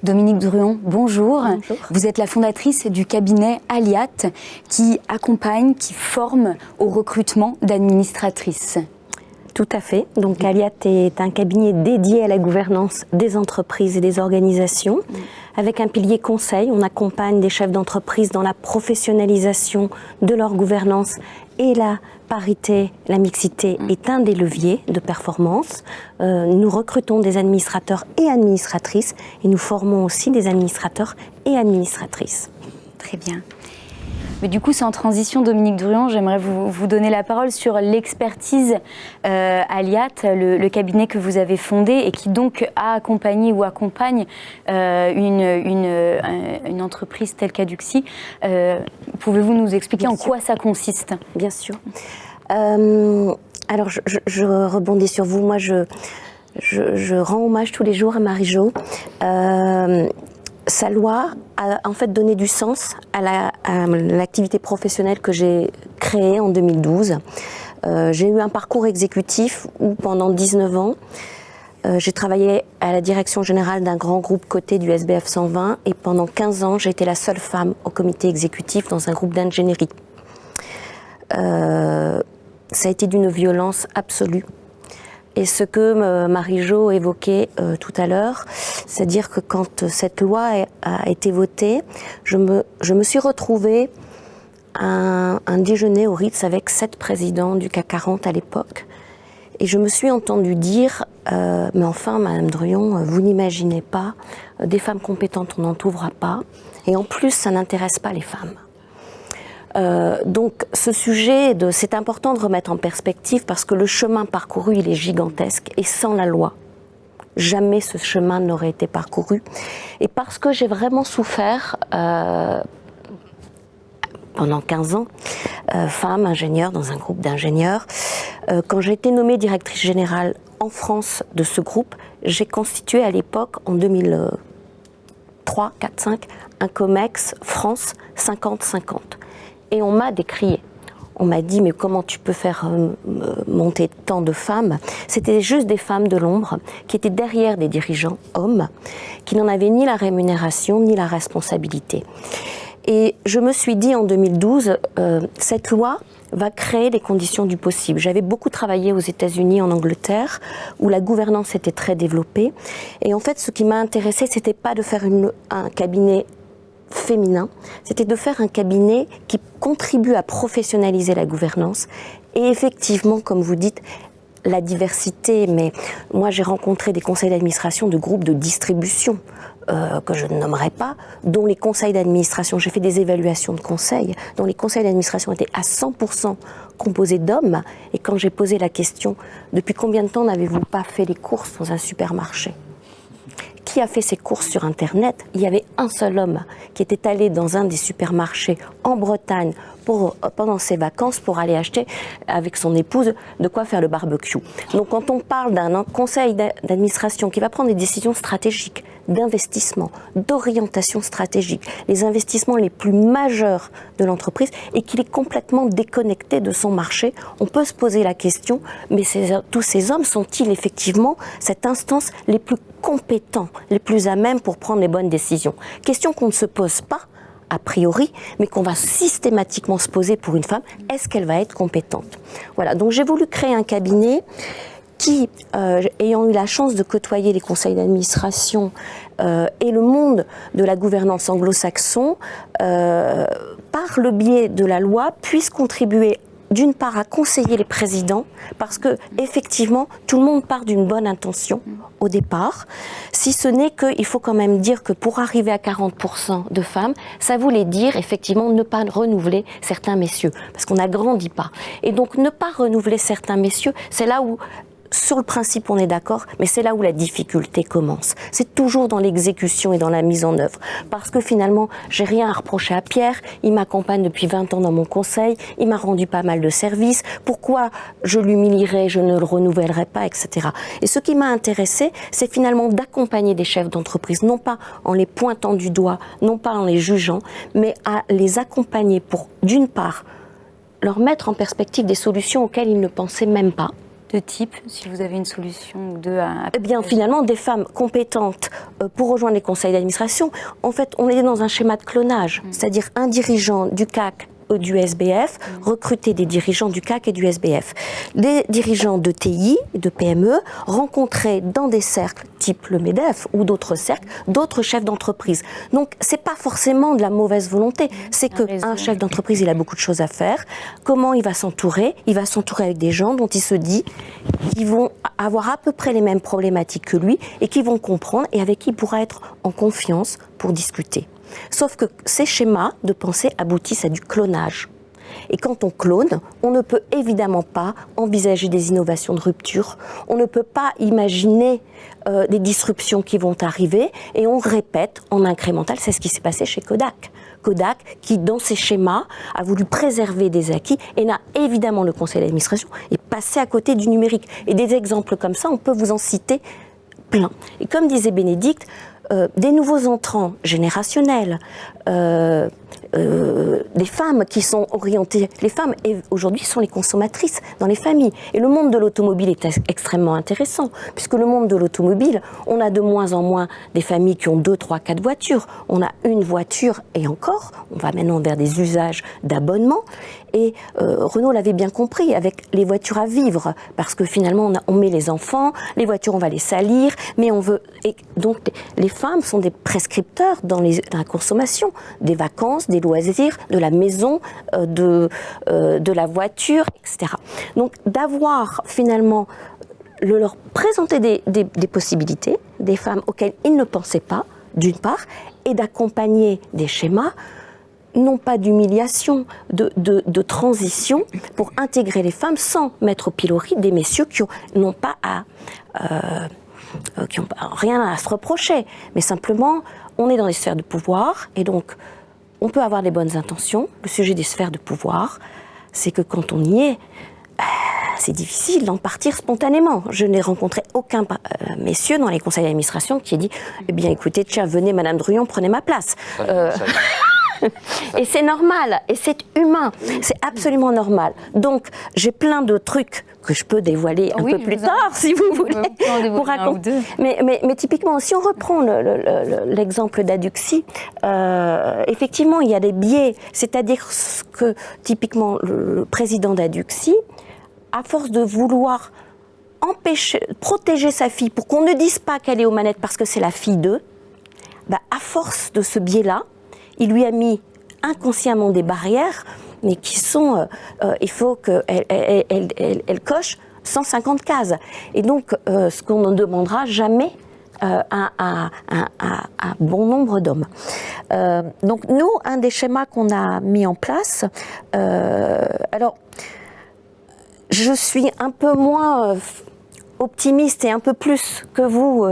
Dominique Druon, bonjour. Bonjour. Vous êtes la fondatrice du cabinet Aliat qui accompagne, qui forme au recrutement d'administratrices. Tout à fait. Donc Aliat est un cabinet dédié à la gouvernance des entreprises et des organisations. Avec un pilier conseil, on accompagne des chefs d'entreprise dans la professionnalisation de leur gouvernance et la parité, la mixité est un des leviers de performance. Nous recrutons des administrateurs et administratrices et nous formons aussi des administrateurs et administratrices. Très bien. Mais du coup, sans transition, Dominique Druon, j'aimerais vous donner la parole sur l'expertise Aliat, le cabinet que vous avez fondé et qui donc a accompagné ou accompagne une entreprise telle qu'Aduxi. Pouvez-vous nous expliquer en quoi ça consiste ? Bien sûr. Alors, je rebondis sur vous. Moi, je rends hommage tous les jours à Marie-Jo. Sa loi a en fait donné du sens à l'activité professionnelle que j'ai créée en 2012. J'ai eu un parcours exécutif où pendant 19 ans, j'ai travaillé à la direction générale d'un grand groupe coté du SBF 120 et pendant 15 ans, j'ai été la seule femme au comité exécutif dans un groupe d'ingénierie. Ça a été d'une violence absolue. Et ce que Marie-Jo évoquait tout à l'heure, c'est-à-dire que quand cette loi a été votée, je me suis retrouvée à un déjeuner au Ritz avec 7 présidents du CAC 40 à l'époque. Et je me suis entendue dire mais enfin, Madame Druon, vous n'imaginez pas, des femmes compétentes, on n'en trouvera pas. Et en plus, ça n'intéresse pas les femmes. Donc ce sujet, c'est important de remettre en perspective parce que le chemin parcouru, il est gigantesque et sans la loi, jamais ce chemin n'aurait été parcouru. Et parce que j'ai vraiment souffert pendant 15 ans, femme ingénieure dans un groupe d'ingénieurs, quand j'ai été nommée directrice générale en France de ce groupe, j'ai constitué à l'époque, en 2003, 4, 5, un COMEX France 50-50. Et on m'a décrié. On m'a dit, mais comment tu peux faire monter tant de femmes ? C'était juste des femmes de l'ombre qui étaient derrière des dirigeants hommes, qui n'en avaient ni la rémunération ni la responsabilité. Et je me suis dit en 2012, cette loi va créer les conditions du possible. J'avais beaucoup travaillé aux États-Unis, en Angleterre, où la gouvernance était très développée. Et en fait, ce qui m'a intéressée, c'était pas de faire un cabinet féminin, c'était de faire un cabinet qui contribue à professionnaliser la gouvernance et effectivement, comme vous dites, la diversité. Mais moi, j'ai rencontré des conseils d'administration de groupes de distribution que je ne nommerai pas, dont les conseils d'administration, j'ai fait des évaluations de conseils, dont les conseils d'administration étaient à 100% composés d'hommes. Et quand j'ai posé la question, depuis combien de temps n'avez-vous pas fait les courses dans un supermarché ? Qui a fait ses courses sur Internet? Il y avait un seul homme qui était allé dans un des supermarchés en Bretagne pendant ses vacances pour aller acheter avec son épouse de quoi faire le barbecue. Donc quand on parle d'un conseil d'administration qui va prendre des décisions stratégiques, d'investissement, d'orientation stratégique, les investissements les plus majeurs de l'entreprise et qu'il est complètement déconnecté de son marché, on peut se poser la question, mais tous ces hommes sont-ils effectivement cette instance les plus compétents, les plus à même pour prendre les bonnes décisions? Question qu'on ne se pose pas a priori, mais qu'on va systématiquement se poser pour une femme, est-ce qu'elle va être compétente? Voilà, donc j'ai voulu créer un cabinet qui, ayant eu la chance de côtoyer les conseils d'administration et le monde de la gouvernance anglo-saxon, par le biais de la loi, puisse contribuer d'une part à conseiller les présidents, parce que effectivement tout le monde part d'une bonne intention au départ, si ce n'est qu'il faut quand même dire que pour arriver à 40% de femmes, ça voulait dire effectivement ne pas renouveler certains messieurs, parce qu'on n'agrandit pas. Et donc ne pas renouveler certains messieurs, c'est là où sur le principe, on est d'accord, mais c'est là où la difficulté commence. C'est toujours dans l'exécution et dans la mise en œuvre. Parce que finalement, j'ai rien à reprocher à Pierre. Il m'accompagne depuis 20 ans dans mon conseil. Il m'a rendu pas mal de services. Pourquoi je l'humilierais, je ne le renouvellerai pas, etc. Et ce qui m'a intéressé, c'est finalement d'accompagner des chefs d'entreprise, non pas en les pointant du doigt, non pas en les jugeant, mais à les accompagner pour, d'une part, leur mettre en perspective des solutions auxquelles ils ne pensaient même pas. De type, si vous avez une solution ou deux à... Eh bien, finalement, des femmes compétentes pour rejoindre les conseils d'administration, en fait, on est dans un schéma de clonage, c'est-à-dire un dirigeant du CAC du SBF, recruter des dirigeants du CAC et du SBF. Les dirigeants de TI, de PME, rencontraient dans des cercles type le MEDEF ou d'autres cercles, d'autres chefs d'entreprise. Donc, c'est pas forcément de la mauvaise volonté, c'est qu'un chef d'entreprise, il a beaucoup de choses à faire. Comment il va s'entourer? Il va s'entourer avec des gens dont il se dit qu'ils vont avoir à peu près les mêmes problématiques que lui et qui vont comprendre et avec qui il pourra être en confiance pour discuter. Sauf que ces schémas de pensée aboutissent à du clonage. Et quand on clone, on ne peut évidemment pas envisager des innovations de rupture, on ne peut pas imaginer des disruptions qui vont arriver, et on répète en incrémental. C'est ce qui s'est passé chez Kodak. Kodak, qui dans ses schémas a voulu préserver des acquis, et n'a évidemment, le conseil d'administration est passé à côté du numérique. Et des exemples comme ça, on peut vous en citer plein. Et comme disait Bénédicte, des nouveaux entrants générationnels, des femmes qui sont orientées. Les femmes, aujourd'hui, sont les consommatrices dans les familles. Et le monde de l'automobile est extrêmement intéressant, puisque le monde de l'automobile, on a de moins en moins des familles qui ont 2, 3, 4 voitures. On a une voiture, et encore, on va maintenant vers des usages d'abonnement. Et Renault l'avait bien compris avec les voitures à vivre, parce que finalement, on met les enfants, les voitures, on va les salir, mais on veut... Et donc, les femmes sont des prescripteurs dans la consommation, des vacances, des loisirs, de la maison, de la voiture, etc. Donc, d'avoir finalement leur présenter des possibilités, des femmes auxquelles ils ne pensaient pas, d'une part, et d'accompagner des schémas, non pas d'humiliation, de transition, pour intégrer les femmes sans mettre au pilori des messieurs qui n'ont pas rien à se reprocher, mais simplement, on est dans les sphères de pouvoir, et donc, on peut avoir des bonnes intentions. Le sujet des sphères de pouvoir, c'est que quand on y est, c'est difficile d'en partir spontanément. Je n'ai rencontré aucun messieurs dans les conseils d'administration qui ait dit « Eh bien, écoutez, tiens, venez, Madame Druyon, prenez ma place. » Et c'est normal, et c'est humain, c'est absolument normal. Donc, j'ai plein de trucs que je peux dévoiler un peu plus tard, si vous voulez, pour raconter. Mais typiquement, si on reprend l'exemple d'Aduxi, effectivement, il y a des biais. C'est-à-dire que, typiquement, le président d'Aduxi, à force de vouloir protéger sa fille pour qu'on ne dise pas qu'elle est aux manettes parce que c'est la fille d'eux, à force de ce biais-là, il lui a mis inconsciemment des barrières, mais qui sont... il faut qu'elle coche 150 cases. Et donc, ce qu'on ne demandera jamais à un bon nombre d'hommes. Donc, nous, un des schémas qu'on a mis en place... alors, je suis un peu moins... optimiste et un peu plus que vous,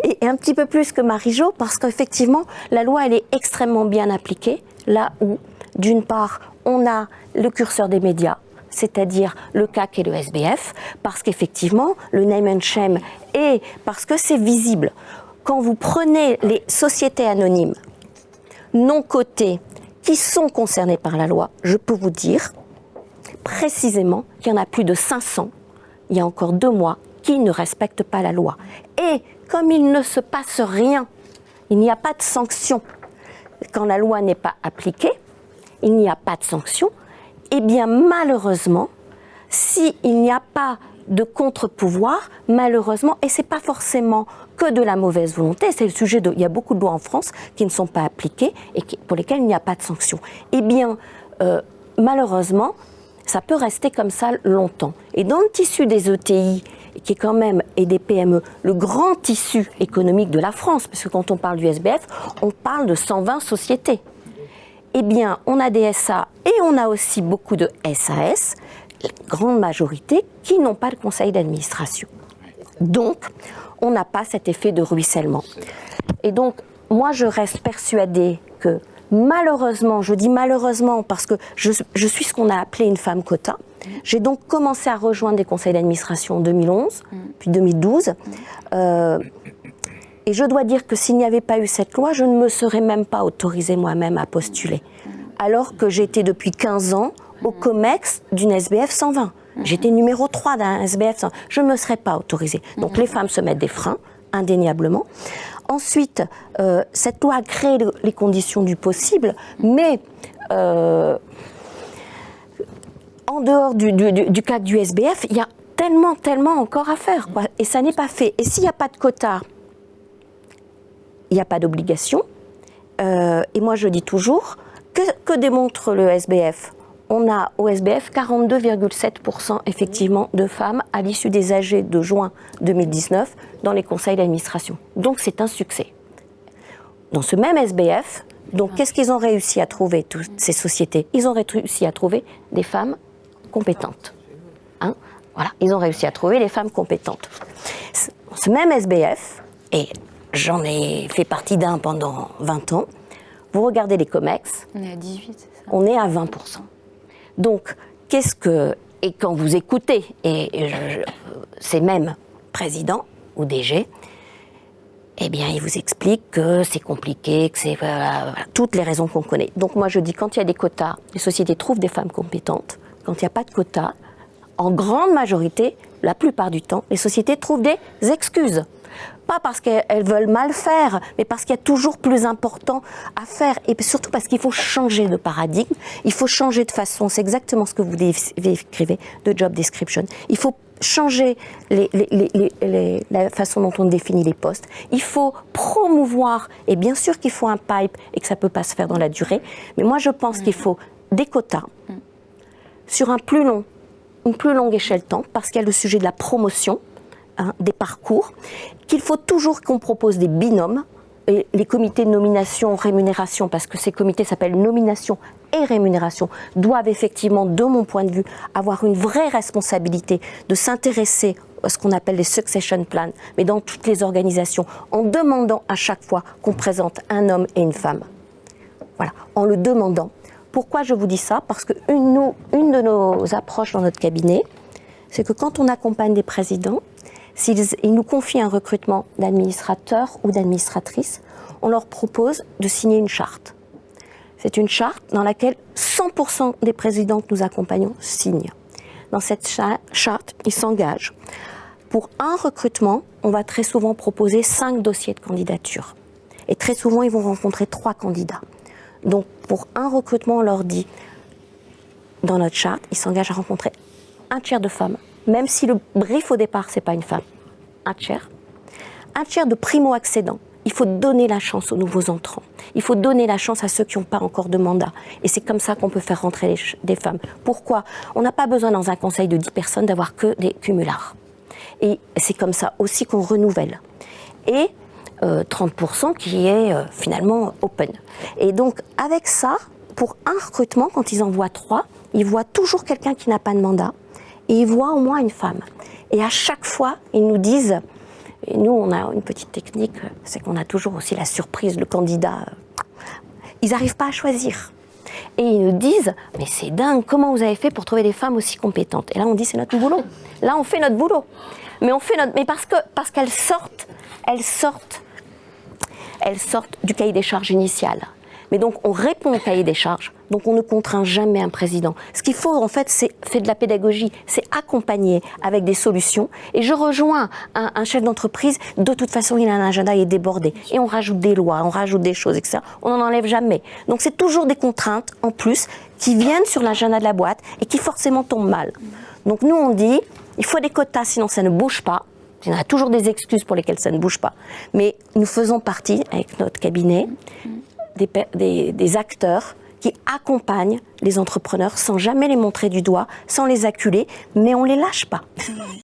et un petit peu plus que Marie-Jo, parce qu'effectivement, la loi, elle est extrêmement bien appliquée, là où, d'une part, on a le curseur des médias, c'est-à-dire le CAC et le SBF, parce qu'effectivement, le name and shame, et parce que c'est visible. Quand vous prenez les sociétés anonymes non cotées qui sont concernées par la loi, je peux vous dire précisément qu'il y en a plus de 500, il y a encore 2 mois, qui ne respectent pas la loi. Et comme il ne se passe rien, il n'y a pas de sanction. Quand la loi n'est pas appliquée, il n'y a pas de sanction. Eh bien, malheureusement, s'il n'y a pas de contre-pouvoir, malheureusement, et c'est pas forcément que de la mauvaise volonté, c'est le sujet il y a beaucoup de lois en France qui ne sont pas appliquées et pour lesquelles il n'y a pas de sanction. Eh bien, malheureusement, ça peut rester comme ça longtemps. Et dans le tissu des ETI, qui est quand même, et des PME, le grand tissu économique de la France, parce que quand on parle du SBF, on parle de 120 sociétés. Eh bien, on a des SA et on a aussi beaucoup de SAS, la grande majorité, qui n'ont pas de conseil d'administration. Donc, on n'a pas cet effet de ruissellement. Et donc, moi, je reste persuadée que, malheureusement, je dis malheureusement parce que je suis ce qu'on a appelé une femme quota. J'ai donc commencé à rejoindre des conseils d'administration en 2011, puis 2012. Et je dois dire que s'il n'y avait pas eu cette loi, je ne me serais même pas autorisée moi-même à postuler. Alors que j'étais depuis 15 ans au COMEX d'une SBF 120. J'étais numéro 3 d'un SBF, je ne me serais pas autorisée. Donc les femmes se mettent des freins, indéniablement. Ensuite, cette loi a créé les conditions du possible, mais en dehors du cadre du SBF, il y a tellement encore à faire, quoi. Et ça n'est pas fait. Et s'il n'y a pas de quota, il n'y a pas d'obligation. Et moi, je dis toujours, que démontre le SBF ? On a au SBF 42,7% effectivement de femmes à l'issue des AG de juin 2019 dans les conseils d'administration. Donc c'est un succès. Dans ce même SBF, donc qu'est-ce qu'ils ont réussi à trouver, toutes ces sociétés ? Ils ont réussi à trouver des femmes compétentes. Hein ? Voilà, ils ont réussi à trouver des femmes compétentes. Ce même SBF, et j'en ai fait partie d'un pendant 20 ans, vous regardez les COMEX, on est à 18, c'est ça ? On est à 20%. Donc, et quand vous écoutez, ces mêmes présidents ou DG, eh bien, ils vous expliquent que c'est compliqué, que c'est toutes les raisons qu'on connaît. Donc moi, je dis, quand il y a des quotas, les sociétés trouvent des femmes compétentes. Quand il n'y a pas de quotas, en grande majorité, la plupart du temps, les sociétés trouvent des excuses. Pas parce qu'elles veulent mal faire, mais parce qu'il y a toujours plus important à faire. Et surtout parce qu'il faut changer de paradigme, il faut changer de façon, c'est exactement ce que vous décrivez, de job description. Il faut changer la façon dont on définit les postes. Il faut promouvoir, et bien sûr qu'il faut un pipe et que ça ne peut pas se faire dans la durée, mais moi je pense qu'il faut des quotas sur une plus longue échelle de temps, parce qu'il y a le sujet de la promotion, des parcours, qu'il faut toujours qu'on propose des binômes, et les comités de nomination, rémunération, parce que ces comités s'appellent nomination et rémunération, doivent effectivement, de mon point de vue, avoir une vraie responsabilité de s'intéresser à ce qu'on appelle les succession plans, mais dans toutes les organisations, en demandant à chaque fois qu'on présente un homme et une femme. Voilà, en le demandant. Pourquoi je vous dis ça ? Parce qu'une de nos approches dans notre cabinet, c'est que quand on accompagne des présidents, s'ils nous confient un recrutement d'administrateurs ou d'administratrices, on leur propose de signer une charte. C'est une charte dans laquelle 100% des présidents que nous accompagnons signent. Dans cette charte, ils s'engagent. Pour un recrutement, on va très souvent proposer 5 dossiers de candidature. Et très souvent, ils vont rencontrer 3 candidats. Donc, pour un recrutement, on leur dit, dans notre charte, ils s'engagent à rencontrer un tiers de femmes, même si le brief au départ, ce n'est pas une femme, un tiers de primo-accédants. Il faut donner la chance aux nouveaux entrants. Il faut donner la chance à ceux qui n'ont pas encore de mandat. Et c'est comme ça qu'on peut faire rentrer des femmes. Pourquoi ? On n'a pas besoin dans un conseil de 10 personnes d'avoir que des cumulards. Et c'est comme ça aussi qu'on renouvelle. Et 30% qui est finalement open. Et donc avec ça, pour un recrutement, quand ils envoient 3, ils voient toujours quelqu'un qui n'a pas de mandat. Et ils voient au moins une femme. Et à chaque fois, ils nous disent, et nous on a une petite technique, c'est qu'on a toujours aussi la surprise, le candidat, ils n'arrivent pas à choisir. Et ils nous disent, mais c'est dingue, comment vous avez fait pour trouver des femmes aussi compétentes ? Et là on dit, c'est notre boulot. Là on fait notre boulot. Mais parce qu'elles sortent du cahier des charges initial. Mais donc, on répond au cahier des charges. Donc, on ne contraint jamais un président. Ce qu'il faut, en fait, c'est faire de la pédagogie. C'est accompagner avec des solutions. Et je rejoins un chef d'entreprise. De toute façon, il a un agenda, il est débordé. Et on rajoute des lois, on rajoute des choses, etc. On n'en enlève jamais. Donc, c'est toujours des contraintes, en plus, qui viennent sur l'agenda de la boîte et qui forcément tombent mal. Donc, nous, on dit, il faut des quotas, sinon ça ne bouge pas. Il y a toujours des excuses pour lesquelles ça ne bouge pas. Mais nous faisons partie, avec notre cabinet, des acteurs qui accompagnent les entrepreneurs sans jamais les montrer du doigt, sans les acculer, mais on ne les lâche pas.